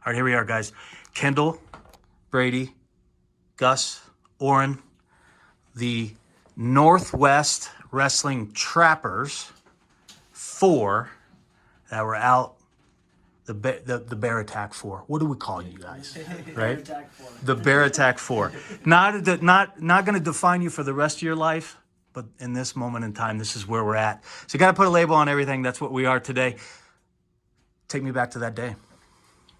All right, here we are, guys. Kendall, Brady, Gus, Oren, the Northwest Wrestling Trappers, 4 that were out. The Bear Attack 4. What do we call you guys? Right? Bear Attack 4. The Bear Attack 4. Not going to define you for the rest of your life, but in this moment in time, this is where we're at. So you got to put a label on everything. That's what we are today. Take me back to that day.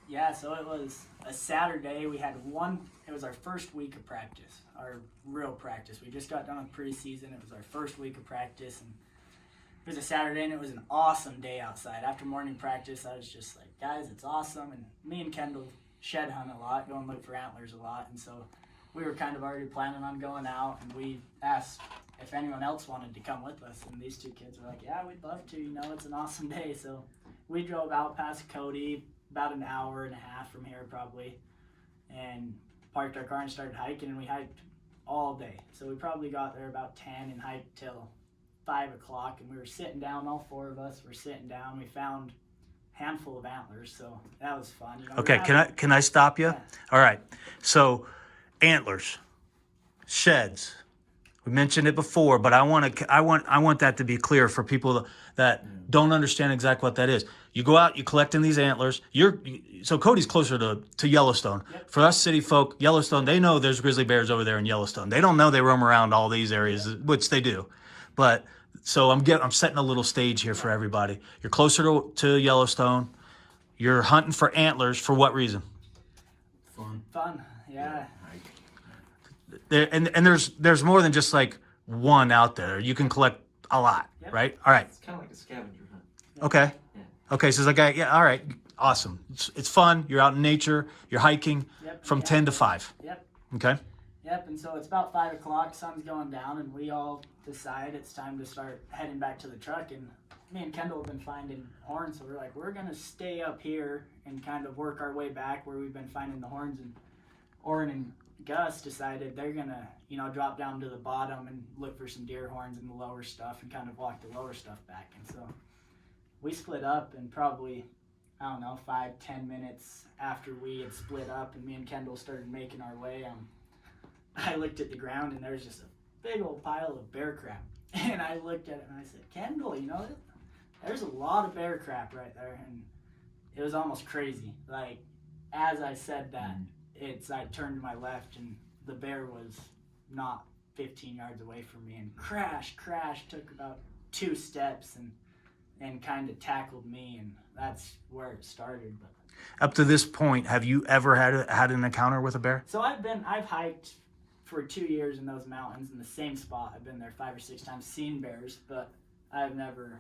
Yeah, so it was a Saturday. We had it was our first week of practice, our real practice. We just got done with preseason. It was our first week of practice, and it was a Saturday, and it was an awesome day outside. After morning practice, I was just like, guys, it's awesome. And me and Kendall shed hunt a lot, go and look for antlers a lot, and so we were kind of already planning on going out, and we asked if anyone else wanted to come with us, and these 2 kids were like, yeah, we'd love to, it's an awesome day. So we drove out past Cody, about an hour and a half from here probably, and parked our car and started hiking, and we hiked all day. So we probably got there about 10 and hiked till 5 o'clock, and we were sitting down, all 4 of us were sitting down. We found a handful of antlers, so that was fun. Okay, can I stop you? Yeah. All right. So antlers, sheds. We mentioned it before, but I want that to be clear for people that don't understand exactly what that is. You go out, you collect in these antlers. So Cody's closer to Yellowstone. Yep. For us city folk, Yellowstone, they know there's grizzly bears over there in Yellowstone. They don't know they roam around all these areas, which they do. But so I'm setting a little stage here for everybody. You're closer to Yellowstone. You're hunting for antlers for what reason? Fun, yeah. And there's more than just like one out there. You can collect a lot, right? All right. It's kind of like a scavenger hunt. Okay. Okay. So it's like, yeah, all right. Awesome. It's fun. You're out in nature. You're hiking from 10 to 5. Yep. Okay. Yep, and so it's about 5 o'clock, sun's going down, and we all decide it's time to start heading back to the truck. And me and Kendall have been finding horns, so we're like, we're going to stay up here and kind of work our way back where we've been finding the horns. And Oren and Gus decided they're going to, drop down to the bottom and look for some deer horns in the lower stuff and kind of walk the lower stuff back. And so we split up, and probably, 5-10 minutes after we had split up and me and Kendall started making our way, I looked at the ground, and there was just a big old pile of bear crap. And I looked at it and I said, Kendall, there's a lot of bear crap right there. And it was almost crazy. Like, as I said that, I turned to my left, and the bear was not 15 yards away from me, and crash, took about 2 steps and kind of tackled me, and that's where it started. But up to this point, have you ever had an encounter with a bear? so I've hiked for 2 years in those mountains in the same spot. I've been there 5 or 6 times, seen bears, but I've never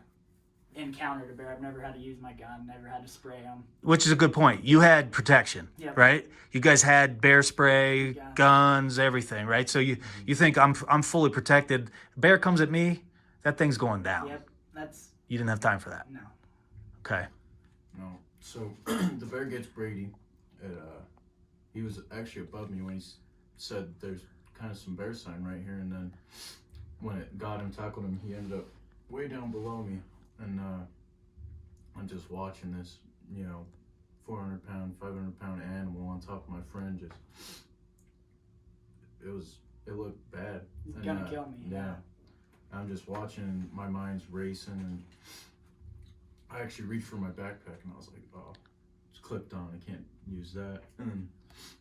encountered a bear. I've never had to use my gun, never had to spray them. Which is a good point. You had protection, right? You guys had bear spray, guns, everything, right? So you think I'm fully protected. Bear comes at me, that thing's going down. Yep, You didn't have time for that. No. Okay. No. So the bear gets Brady. He was actually above me when he said there's kind of some bear sign right here, and then when it got him, tackled him, he ended up way down below me, and I'm just watching this, 400-pound, 500-pound animal on top of my friend. It looked bad. He's gonna kill me. Yeah. I'm just watching, and my mind's racing, and I actually reached for my backpack, and I was like, oh, it's clipped on, I can't use that. And then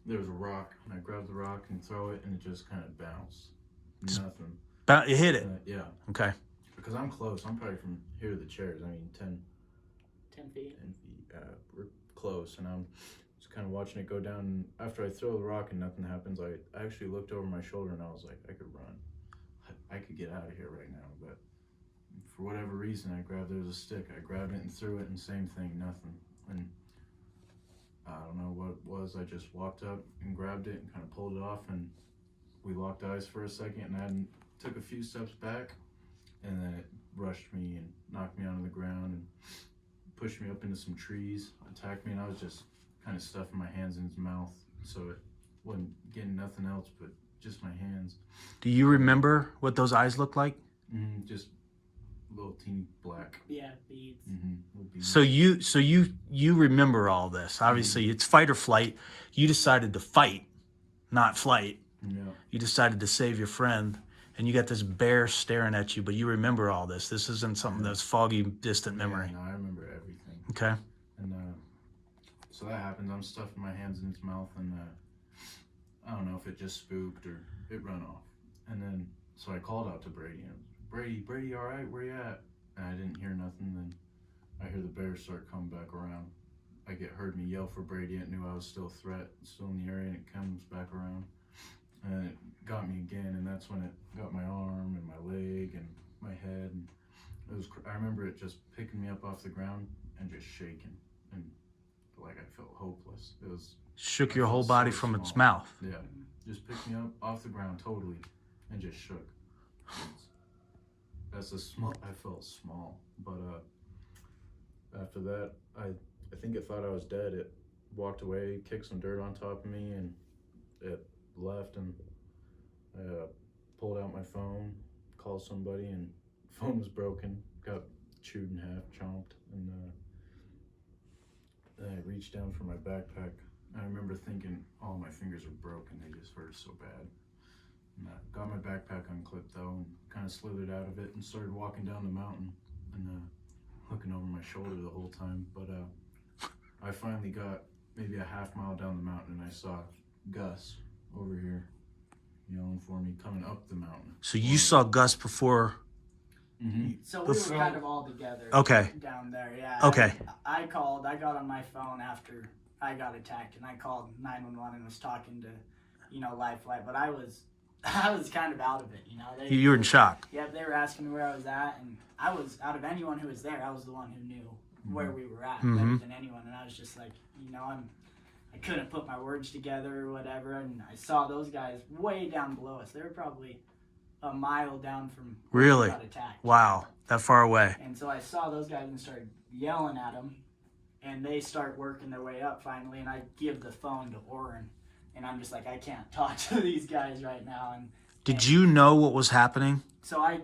there was a rock, and I grabbed the rock and throw it, and it just kind of bounced. Nothing. You hit it. Yeah. Okay. Because I'm close. I'm probably from here to the chairs. 10 feet. 10 feet. We're close, and I'm just kind of watching it go down. And after I throw the rock and nothing happens, I actually looked over my shoulder, and I was like, I could run. I could get out of here right now, but for whatever reason, there was a stick. I grabbed it and threw it, and same thing, nothing. And I don't know what it was. I just walked up and grabbed it and kind of pulled it off, and we locked eyes for a second, and I took a few steps back, and then it rushed me and knocked me onto the ground and pushed me up into some trees, attacked me, and I was just kind of stuffing my hands in his mouth, so it wasn't getting nothing else but just my hands. Do you remember what those eyes looked like? Just little teeny black. Yeah, beads. Little beads. So you remember all this. Obviously, it's fight or flight. You decided to fight, not flight. Yeah. You decided to save your friend, and you got this bear staring at you, but you remember all this. This isn't something that's foggy, distant memory. Yeah, no, I remember everything. Okay. And so that happens. I'm stuffing my hands in its mouth, and I don't know if it just spooked or it run off. And then, so I called out to Brady, and Brady, all right, where you at? And I didn't hear nothing. Then I hear the bears start coming back around. Heard me yell for Brady. It knew I was still a threat, still in the area, and it comes back around. And it got me again, and that's when it got my arm and my leg and my head. And I remember it just picking me up off the ground and just shaking, and like I felt hopeless. Shook your whole body from its mouth. Yeah, just picked me up off the ground totally, and just shook. That's I felt small, but after that, I think it thought I was dead. It walked away, kicked some dirt on top of me, and it left. And I pulled out my phone, called somebody, and the phone was broken, got chewed in half, chomped, and then I reached down for my backpack. I remember thinking, oh, my fingers are broken, they just hurt so bad. And I got my backpack unclipped though, and kind of slithered out of it and started walking down the mountain, and looking over my shoulder the whole time. But I finally got maybe a half mile down the mountain, and I saw Gus over here yelling for me, coming up the mountain. So you saw Gus before? Mm-hmm. So we were kind of all together. Okay. Down there, yeah. Okay. I got on my phone after I got attacked, and I called 911 and was talking to, Life Flight, but I was kind of out of it, You were in shock. Yeah, they were asking me where I was at, and I was, out of anyone who was there, I was the one who knew where we were at better than anyone, and I was just like, I couldn't put my words together or whatever, and I saw those guys way down below us. They were probably a mile down from where Really? we got attacked. Wow, that far away. And so I saw those guys and started yelling at them, and they start working their way up finally, and I give the phone to Oren, and I'm just like, I can't talk to these guys right now. And Did you know what was happening? So after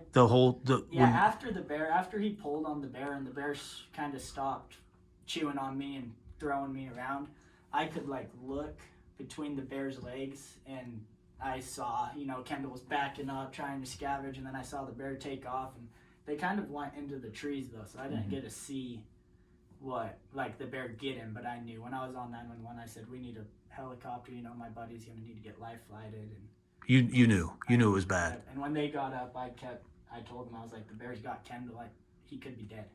he pulled on the bear, and the bear kind of stopped chewing on me and throwing me around, I could look between the bear's legs, and I saw, Kendall was backing up, trying to scavenge, and then I saw the bear take off, and they kind of went into the trees though, so I didn't get to see what, the bear get him, but I knew when I was on 911, I said, we need a helicopter, my buddy's gonna need to get life flighted, and you knew it was bad. And when they got up, I told them, I was like, the bear's got Kendall, he could be dead.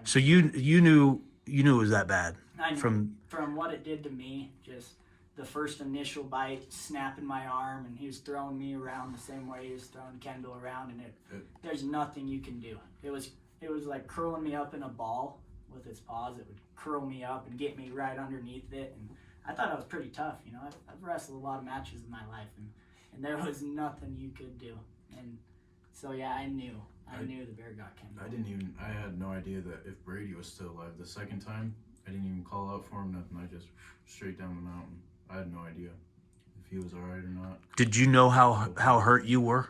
So you knew it was that bad. I knew from what it did to me, just the first initial bite, snapping my arm, and he was throwing me around the same way he was throwing Kendall around, and there's nothing you can do. It was like curling me up in a ball with its paws. It would curl me up and get me right underneath it, and I thought I was pretty tough. I've wrestled a lot of matches in my life, and there was nothing you could do. And so yeah, I knew the bear got Kendall. I had no idea that if Brady was still alive. The second time, I didn't even call out for him, nothing. I just straight down the mountain. I had no idea if he was all right or not. Did you know how hurt you were?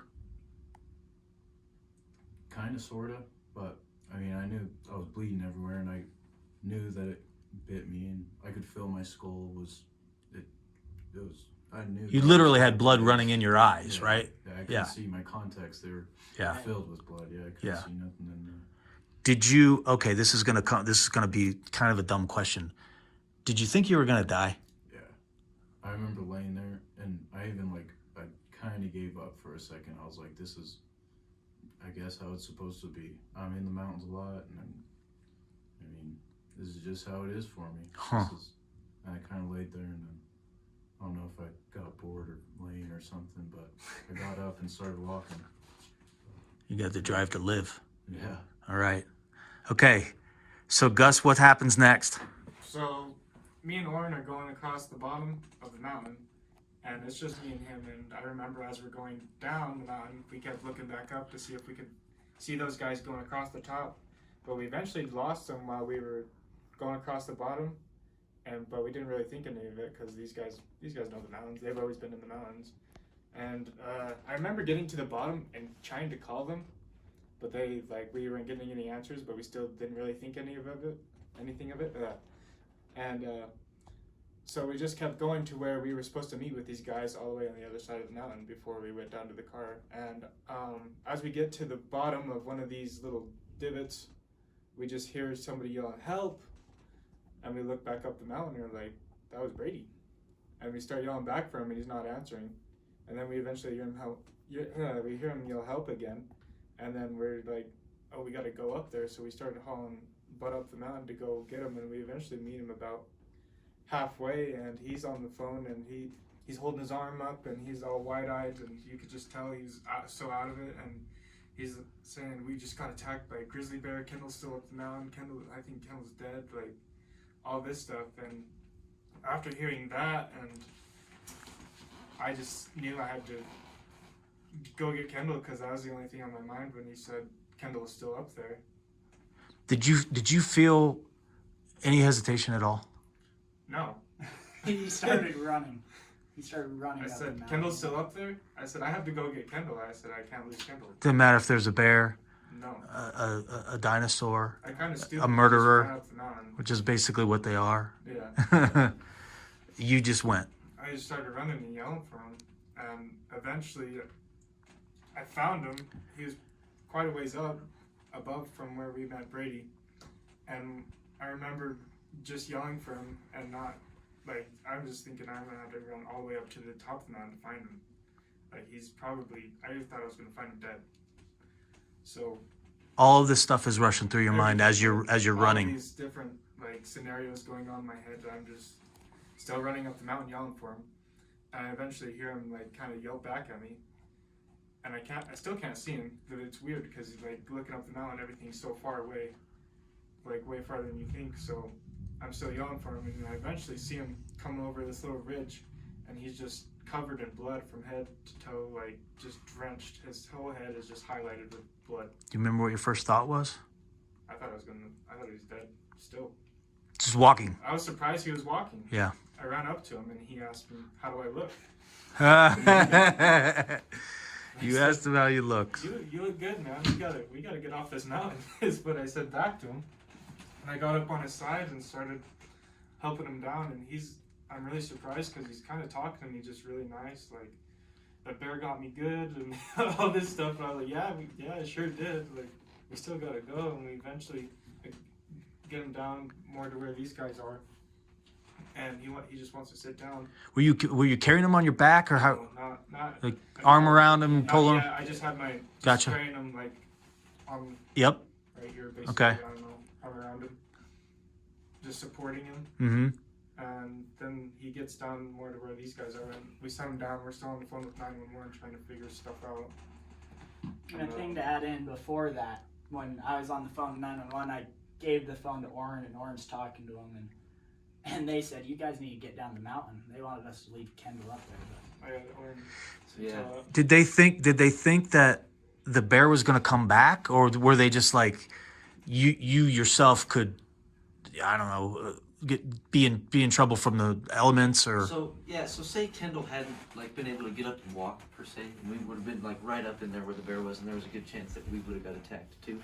Kind of, sort of, but I knew I was bleeding everywhere, and I knew that it bit me, and I could feel my skull I knew. You literally had blood running in your eyes, right? Yeah, I could see my contacts. They were filled with blood. Yeah, I couldn't see nothing in there. Did you? Okay, this is gonna be kind of a dumb question. Did you think you were gonna die? Yeah, I remember laying there, and I even I kind of gave up for a second. I was like, this is, I guess, how it's supposed to be. I'm in the mountains a lot, and this is just how it is for me. Huh. I kind of laid there, and then I don't know if I got bored or laying or something, but I got up and started walking. You got the drive to live. Yeah. All right. Okay. So Gus, what happens next? So me and Oren are going across the bottom of the mountain, and it's just me and him. And I remember as we're going down the mountain, we kept looking back up to see if we could see those guys going across the top. But we eventually lost them while we were going across the bottom. But we didn't really think any of it because these guys know the mountains. They've always been in the mountains. And I remember getting to the bottom and trying to call them, but we weren't getting any answers. But we still didn't really think anything of it. And so we just kept going to where we were supposed to meet with these guys all the way on the other side of the mountain before we went down to the car. And as we get to the bottom of one of these little divots, we just hear somebody yelling, "Help!" And we look back up the mountain and we're like, that was Brady. And we start yelling back for him and he's not answering. And then we eventually hear him we hear him yell help again. And then we're like, oh, we got to go up there. So we started hauling butt up the mountain to go get him. And we eventually meet him about halfway, and he's on the phone and he's holding his arm up and he's all wide-eyed, and you could just tell he's so out of it. And he's saying, we just got attacked by a grizzly bear. Kendall's still up the mountain. I think Kendall's dead. Like, all this stuff. And after hearing that, and I just knew I had to go get Kendall, because that was the only thing on my mind when he said Kendall was still up there. Did you feel any hesitation at all? No. He started running. He started running. I up the said, mountain. Kendall's still up there? I said, I have to go get Kendall. I said, I can't lose Kendall. Didn't matter if there's a bear, No. a dinosaur, I kind of stupid. a murderer, just ran up the mountain. which is basically what they are. Yeah. You just went. I just started running and yelling for him, and eventually I found him. He was quite a ways up, above from where we met Brady, and I remember just yelling for him and not, like, I was just thinking I'm gonna have to run all the way up to the top of the mountain to find him. Like, he's probably, I just thought I was gonna find him dead. So All of this stuff is rushing through your mind as you're all running. these different like scenarios going on in my head. I'm just still running up the mountain yelling for him, and I eventually hear him like kind of yell back at me, and I still can't see him, but it's weird because he's like looking up the mountain, everything's so far away, like way farther than you think. So I'm still yelling for him, and I eventually see him come over this little ridge, and he's just covered in blood from head to toe, like just drenched. His whole head is just highlighted with blood. Do you remember what your first thought was? I thought he was dead still. Just walking. I was surprised he was walking. Yeah. I ran up to him and he asked me, how do I look? You asked him how you looked. You look good, man. We gotta get off this mountain, is what I said back to him. And I got up on his side and started helping him down, and I'm really surprised because he's kind of talking to me just really nice, like, that bear got me good and all this stuff. And I was like, yeah, it sure did. Like, we still gotta go, and we eventually get him down more to where these guys are. And he just wants to sit down. Were you carrying him on your back, or how? No, not Like arm around him, pull him? Yeah, I just had my Gotcha. carrying him like on Yep. right here, basically. Okay. I don't know, arm around him, just supporting him. Mm-hmm. And then he gets down more to where these guys are, and we send him down. We're still on the phone with 911 trying to figure stuff out. And a thing to add in before that, when I was on the phone with 911, I gave the phone to Orrin, and Orrin's talking to him, and they said, you guys need to get down the mountain. They wanted us to leave Kendall up there. Yeah. Did they think that the bear was going to come back, or were they just like, you yourself could, I don't know, be in trouble from the elements, or? So say Kendall hadn't like been able to get up and walk per se, and we would have been like right up in there where the bear was, and there was a good chance that we would have got attacked too.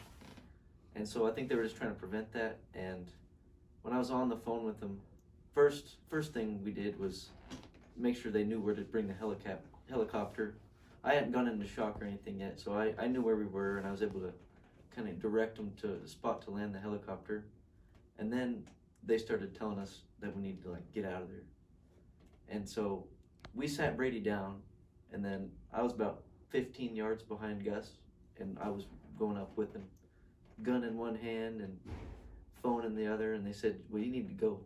And so I think they were just trying to prevent that. And when I was on the phone with them, first thing we did was make sure they knew where to bring the helicopter. I hadn't gone into shock or anything yet, so I knew where we were, and I was able to kind of direct them to the spot to land the helicopter. And then they started telling us that we needed to like get out of there. And so we sat Brady down, and then I was about 15 yards behind Gus, and I was going up with him, gun in one hand and phone in the other, and they said, well, you need to go.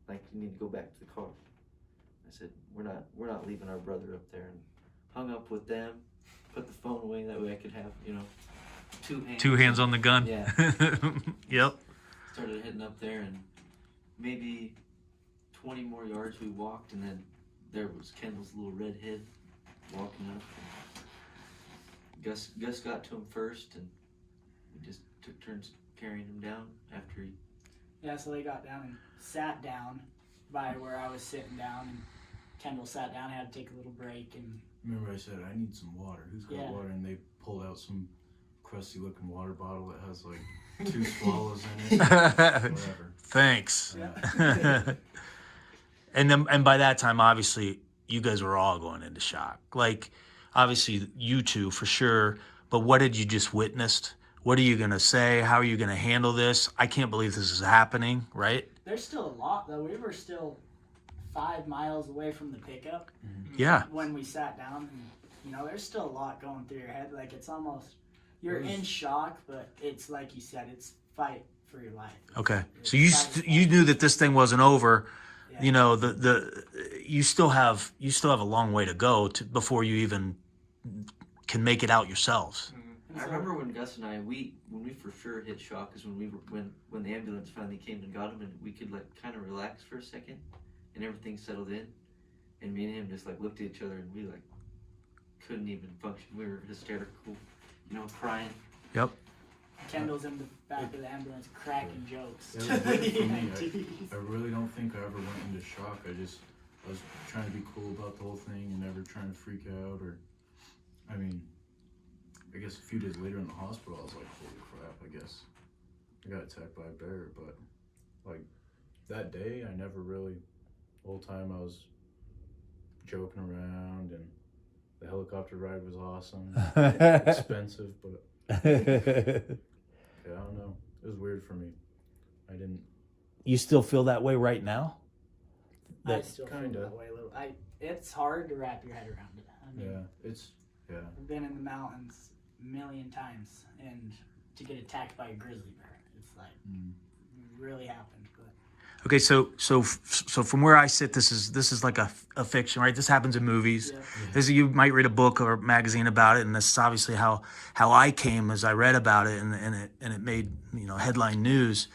Like, you need to go back to the car. I said, we're not leaving our brother up there, and hung up with them, put the phone away, that way I could have, two hands on the gun. Yeah. Yep. Started heading up there, and maybe 20 more yards we walked, and then there was Kendall's little red head walking up. Gus got to him first, and we just took turns carrying him down after he... Yeah, so they got down and sat down by where I was sitting down, and Kendall sat down, had to take a little break, and... Remember I said, I need some water. Who's got water? And they pulled out some crusty looking water bottle that has like 2 swallows in it. Whatever. Thanks. Yeah. And by that time, obviously, you guys were all going into shock. Like, obviously, you two for sure. But what did you just witnessed? What are you gonna say? How are you gonna handle this? I can't believe this is happening. Right? There's still a lot though. We were still 5 miles away from the pickup Yeah. when we sat down, and there's still a lot going through your head. Like it's almost you're in shock, but it's like you said, it's fight for your life. Okay. It's So you fight or you flight. knew that this thing wasn't over. Yeah. You know you still have a long way to go before you even can make it out yourselves. And I so- remember when Gus and I, when we for sure hit shock is when we were when the ambulance finally came and got him, and we could like kind of relax for a second, and everything settled in, and me and him just like looked at each other, and we like couldn't even function. We were hysterical, crying. Yep. Kendall's in the back of the ambulance cracking jokes. It was weird for me. EMTs. I really don't think I ever went into shock. I was trying to be cool about the whole thing and never trying to freak out I guess a few days later in the hospital, I was like, holy crap, I guess I got attacked by a bear. But like that day, I never really, the whole time I was joking around, and the helicopter ride was awesome. Expensive, but yeah, I don't know. It was weird for me. I didn't. You still feel that way right now? I still feel Kinda. that way a little. It's hard to wrap your head around it. I mean, Yeah. I've been in the mountains a million times, and to get attacked by a grizzly bear, it's like it really happened. But Okay, so from where I sit, this is like a fiction, right? This happens in movies. yeah. This you might read a book or a magazine about it, and this is obviously how I came as I read about it, and it made headline news.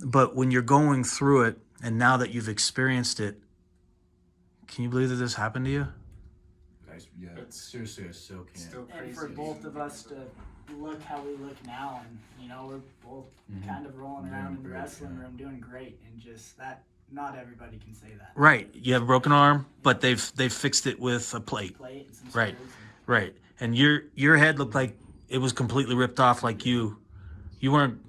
But when you're going through it, and now that you've experienced it, can you believe that this happened to you? Yeah. It's Seriously, I still can't. Still crazy. And for both of us to look how we look now, and we're both kind of rolling Doing around in the great, wrestling yeah. room doing great, and just that, not everybody can say that. Right. You have a broken arm, but they've fixed it with a plate. Plate and some Right. screws Right. And your head looked like it was completely ripped off, like you weren't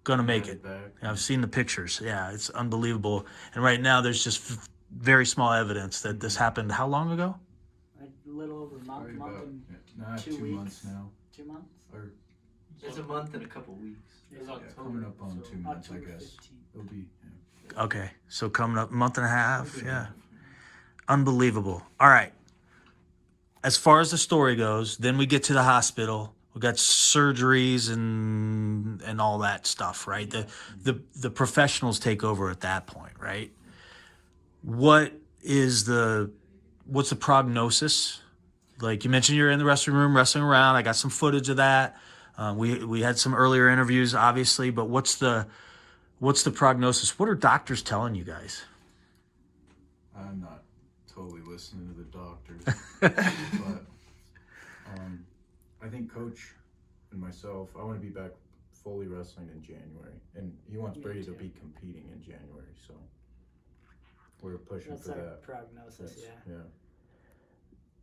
gonna make it. Back. I've seen the pictures. Yeah, it's unbelievable. And right now, there's just very small evidence that this happened. How long ago? like a little over a month, Probably month about and 2 2 months weeks. now. 2 months. Or It's a month and a couple weeks. It was yeah, October. coming up on so 2 months, I October guess. 15th. It'll be. Okay, so coming up a month and a half. Yeah, unbelievable. All right. As far as the story goes, then we get to the hospital. We got surgeries and all that stuff, right? The professionals take over at that point, right? What's the prognosis? Like you mentioned, you're in the wrestling room wrestling around. I got some footage of that. We had some earlier interviews, obviously, but what's the prognosis? What are doctors telling you guys? I'm not totally listening to the doctors, but I think Coach and myself, I want to be back fully wrestling in January, and he wants Me Brady to too. be competing in January, so we're pushing That's for our that. prognosis. That's- Yeah.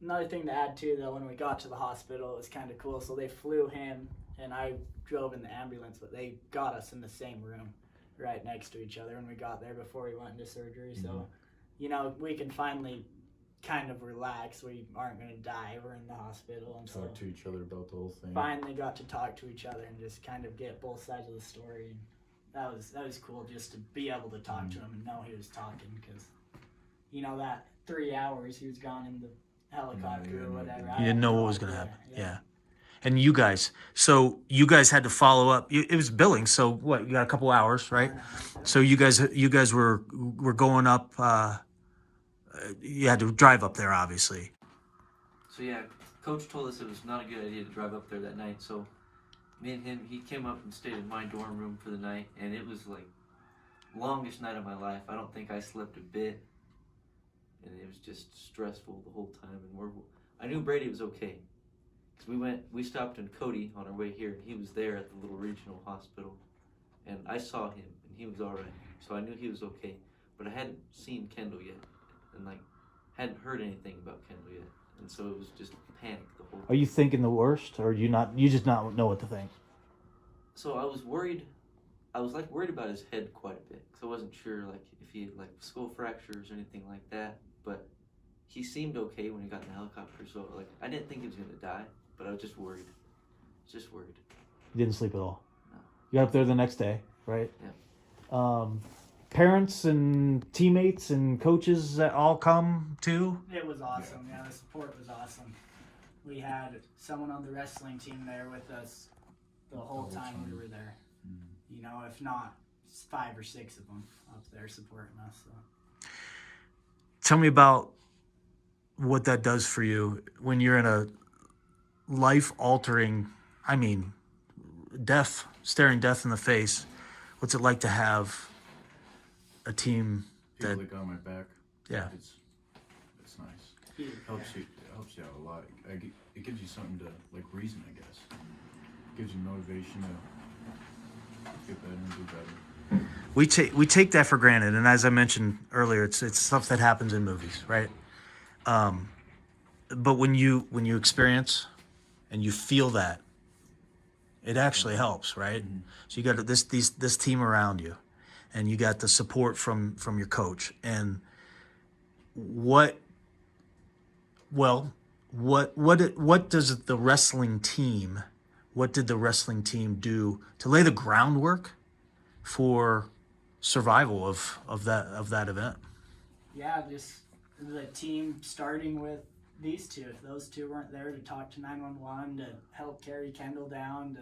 Another thing to add too, though, when we got to the hospital, it was kind of cool. So they flew him, and I drove in the ambulance, but they got us in the same room, right next to each other when we got there before we went into surgery. So, we can finally kind of relax. We aren't going to die. We're in the hospital, and Talk to each other about the whole thing. finally got to talk to each other and just kind of get both sides of the story. And that was cool just to be able to talk to him and know he was talking, because that 3 hours he was gone in the helicopter you or had no whatever. idea. I You had didn't know no what was going to idea. happen. Yeah. And you guys had to follow up. It was billing. So what? You got a couple hours, right? So you guys were going up. You had to drive up there, obviously. So yeah, Coach told us it was not a good idea to drive up there that night. So me and him, he came up and stayed in my dorm room for the night, and it was like longest night of my life. I don't think I slept a bit, and it was just stressful the whole time. And I knew Brady was okay, because we stopped in Cody on our way here, and he was there at the little regional hospital, and I saw him, and he was all right. So I knew he was okay, but I hadn't seen Kendall yet, and hadn't heard anything about Kendall yet, and so it was just panic the whole time. Are you thinking the worst, or you just not know what to think? So I was worried I was like worried about his head quite a bit because I wasn't sure like if he had like skull fractures or anything like that. But he seemed okay when he got in the helicopter. So like I didn't think he was gonna die, but I was just worried. Just worried. You didn't sleep at all. No. You got up there the next day, right? Yeah. Parents and teammates and coaches that all come too. It was awesome. Yeah, the support was awesome. We had someone on the wrestling team there with us the whole time we were there. You know, if not 5 or 6 of them up there supporting us. So. Tell me about what that does for you when you're in a life-altering, I mean, death, staring death in the face. What's it like to have a team People that, that got my back. yeah, It's nice. Yeah. Helps you out a lot. It gives you something to like reason, I guess. Gives you motivation to get better and do better. we take that for granted, and as I mentioned earlier, it's stuff that happens in movies, right? But when you experience and you feel that, it actually helps, right? Mm-hmm. So you got this team around you, and you got the support from your coach. And what does the wrestling team? What did the wrestling team do to lay the groundwork for survival of that event? Yeah, just the team starting with these two. If those two weren't there to talk to 911, to help carry Kendall down, to,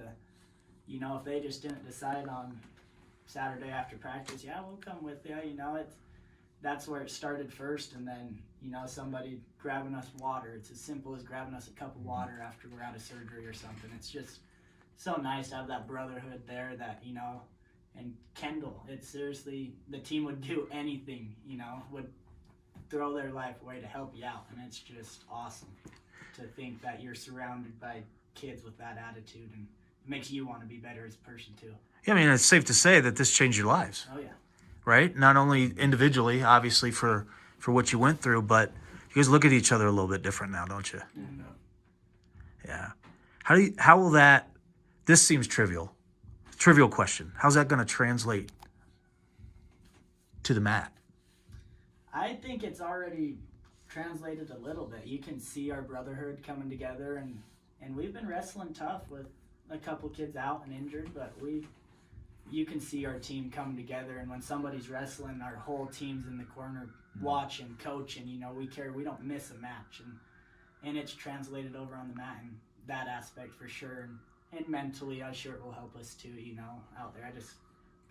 you know, if they just didn't decide on Saturday after practice, yeah, we'll come with you, you know, that's where it started first. And then, you know, somebody grabbing us water. It's as simple as grabbing us a cup of water after we're out of surgery or something. It's just so nice to have that brotherhood there that, you know, and Kendall, it's seriously, the team would do anything, you know, would throw their life away to help you out. And it's just awesome to think that you're surrounded by kids with that attitude, and it makes you want to be better as a person too. Yeah, I mean, it's safe to say that this changed your lives, Oh yeah. right? Not only individually, obviously for what you went through, but you guys look at each other a little bit different now, don't you? Mm-hmm. Yeah. How will that? This seems trivial question. How's that going to translate to the mat? I think it's already translated a little bit. You can see our brotherhood coming together, and we've been wrestling tough with a couple kids out and injured, but you can see our team coming together, and when somebody's wrestling, our whole team's in the corner watching, coaching, you know, we don't miss a match, and it's translated over on the mat in that aspect for sure, and mentally I'm sure it will help us too, you know, out there. I just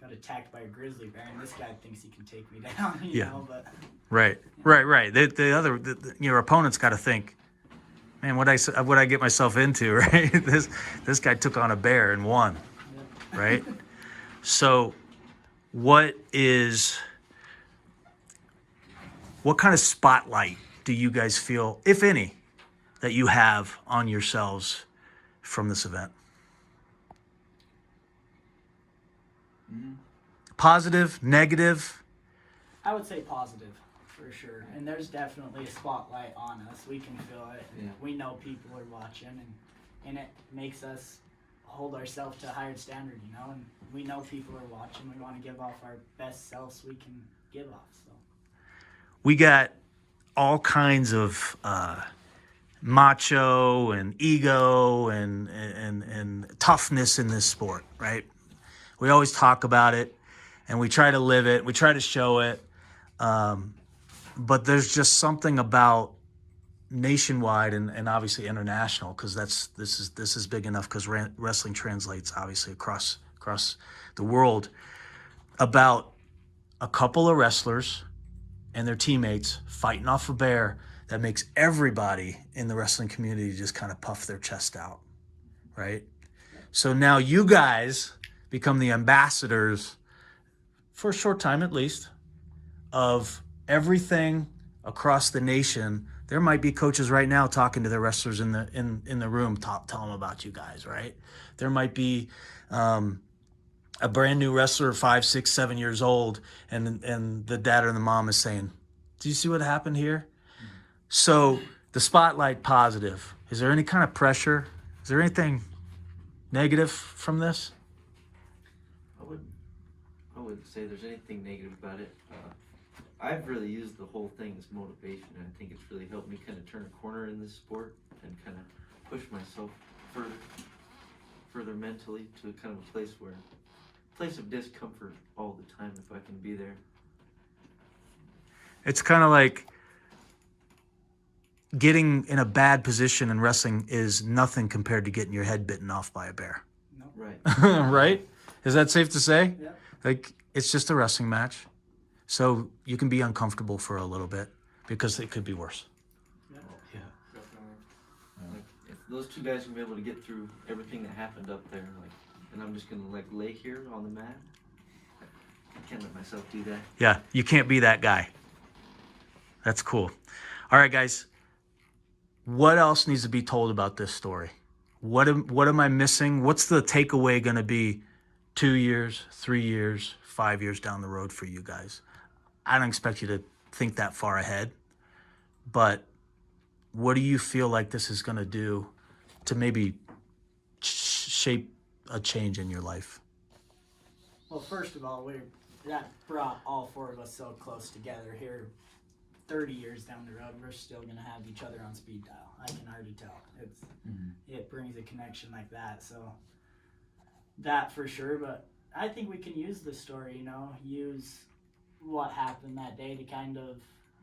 got attacked by a grizzly bear, and this guy thinks he can take me down, you know, but Right. Your opponent's got to think, man, what I get myself into, right? This guy took on a bear and won, right? So, what kind of spotlight do you guys feel, if any, that you have on yourselves from this event? Positive, negative? I would say positive for sure, and there's definitely a spotlight on us. We can feel it. Yeah. We know people are watching, and it makes us hold ourselves to a higher standard, you know, and we know people are watching. We want to give off our best selves we can give off. So We got all kinds of macho and ego and toughness in this sport, right? We always talk about it, and we try to live it. We try to show it. But there's just something about nationwide and obviously international, because this is big enough, because wrestling translates obviously across the world, about a couple of wrestlers and their teammates fighting off a bear that makes everybody in the wrestling community just kind of puff their chest out, right? So now you guys become the ambassadors, for a short time at least, of everything across the nation. There might be coaches right now talking to their wrestlers in the room, tell them about you guys, right? There might be a brand new wrestler, 5, 6, 7 years old, and the dad or the mom is saying, "Do you see what happened here?" Mm-hmm. So the spotlight positive. Is there any kind of pressure? Is there anything negative from this? wouldn't say there's anything negative about it. I've really used the whole thing as motivation, and I think it's really helped me kind of turn a corner in this sport and kind of push myself further mentally to kind of a place of discomfort all the time if I can be there. It's kind of like getting in a bad position in wrestling is nothing compared to getting your head bitten off by a bear. Right. Right? Is that safe to say? Yeah. Like, it's just a wrestling match. So you can be uncomfortable for a little bit because it could be worse. Yeah. Definitely. Like, if those two guys can be able to get through everything that happened up there, like, and I'm just gonna like lay here on the mat, I can't let myself do that. Yeah, you can't be that guy. That's cool. All right, guys. What else needs to be told about this story? What am I missing? What's the takeaway going to be 2 years, 3 years, 5 years down the road for you guys? I don't expect you to think that far ahead, but what do you feel like this is going to do to maybe shape a change in your life? Well, first of all, that brought all four of us so close together here. 30 years down the road, we're still going to have each other on speed dial. I can already tell. It brings a connection like that. So that for sure. But I think we can use this story, use what happened that day to kind of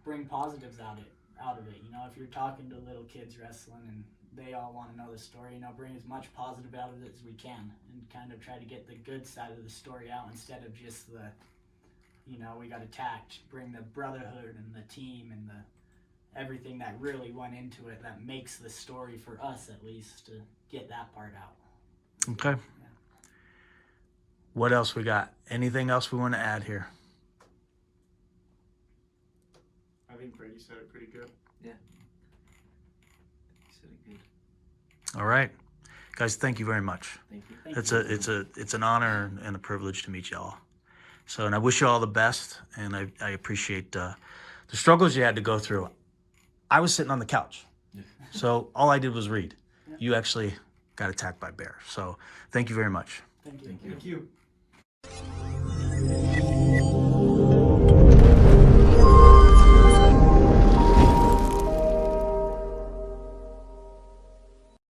bring positives out of it. If you're talking to little kids wrestling and they all want to know the story, bring as much positive out of it as we can and kind of try to get the good side of the story out instead of just the we got attacked, bring the brotherhood and the team and the everything that really went into it that makes the story for us at least to get that part out. Okay. Yeah. What else we got? Anything else we want to add here? I think Brady said it pretty good. You said it good. All right. Guys, thank you very much. Thank you. It's an honor and a privilege to meet y'all. So, and I wish you all the best, and I appreciate the struggles you had to go through. I was sitting on the couch, so all I did was read. Yeah. You actually got attacked by bears. So, thank you very much. Thank you. Thank you. Thank you.